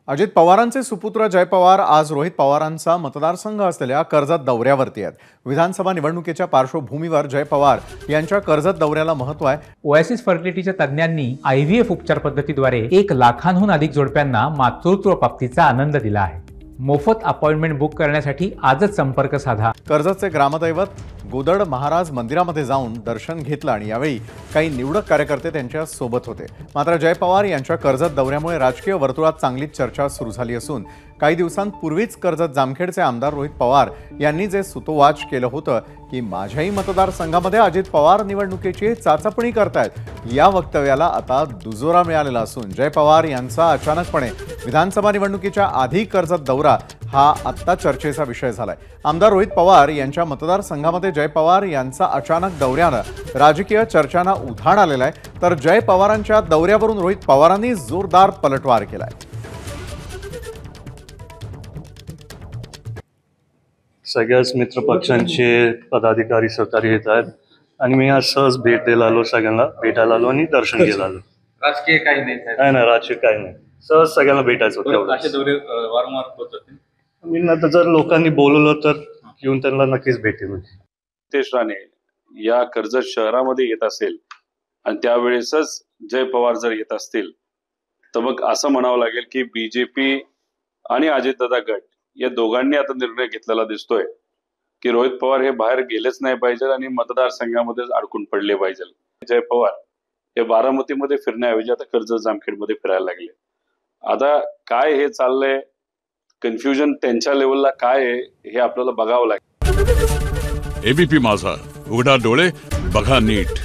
अजित पवारांचे सुपुत्र जय पवार आज रोहित पवारांचा मतदारसंघ असलेल्या कर्जत दौऱ्यावरती आहेत। विधानसभा निवडणुकीच्या पार्श्वभूमीवर जय पवार यांच्या कर्जत दौऱ्याला महत्त्व आहे। ओएसिस फर्टिलिटीच्या तज्ञांनी आयव्हीएफ उपचार पद्धतीद्वारे 1 लाखांहून अधिक जोडप्यांना मातृत्व प्राप्तीचा आनंद दिला आहे। मोफत अपॉइंटमेंट बुक करण्यासाठी आजच संपर्क साधा। कर्जतचे ग्रामदैवत गोदड महाराज मंदिरामध्ये जाऊन दर्शन घेतलं आणि यावेळी काही निवडक कार्यकर्ते त्यांच्या सोबत होते। मात्र जय पवार यांच्या कर्जत दौऱ्यामुळे राजकीय वर्तुळात चांगलीच चर्चा सुरू झाली असून काही दिवसांपूर्वीच कर्जत जामखेडचे आमदार रोहित पवार यांनी जे सुतोवाच केलं होतं की माझ्याही मतदारसंघामध्ये अजित पवार निवडणुकीची चाचपणी करतायत, या वक्तव्याला आता दुजोरा मिळालेला असून जय पवार यांचा अचानकपणे विधानसभा निवडणुकीच्या आधी कर्जत दौरा हा आत्ता चर्चेचा विषय झालाय। आमदार रोहित पवार यांच्या मतदारसंघामध्ये जय पवार यांचा अचानक दौऱ्यानं राजकीय चर्चांना उधाण आलेलं आहे, तर जय पवारांच्या दौऱ्यावरून रोहित पवारांनी जोरदार पलटवार केलाय। सगळ्याच मित्र पक्षांचे पदाधिकारी सहकारी येत आहेत आणि मी आज सहज भेट द्यायला आलो, सगळ्यांना भेटायला आलो आणि दर्शन घ्यायला आलो। राजकीय काही नाही नाही, राजकीय काही नाही, सहज सगळ्यांना भेटायचं होतं। असे दौरे वारंवार होत होते। मी आता जर लोकांनी बोलवलं तर येऊन त्यांना नक्कीच भेटेल। नितेश राणे या कर्जत शहरामध्ये येत असेल आणि त्यावेळेसच जय पवार जर येत असतील तर मग असं म्हणावं लागेल की बीजेपी आणि अजितदादा गट या दोघांनी आता निर्णय घेतलेला दिसतोय की रोहित पवार हे बाहेर गेलेच नाही पाहिजे आणि मतदारसंघामध्येच अडकून पडले पाहिजे। जय पवार हे बारामतीमध्ये फिरण्याऐवजी आता कर्जत जामखेडमध्ये फिरायला लागले। आता काय हे चाललंय, कन्फ्युजन त्यांच्या लेवलला काय आहे हे आपल्याला बघावं लागेल। एबीपी माझा, उघडा डोळे बघा नीट।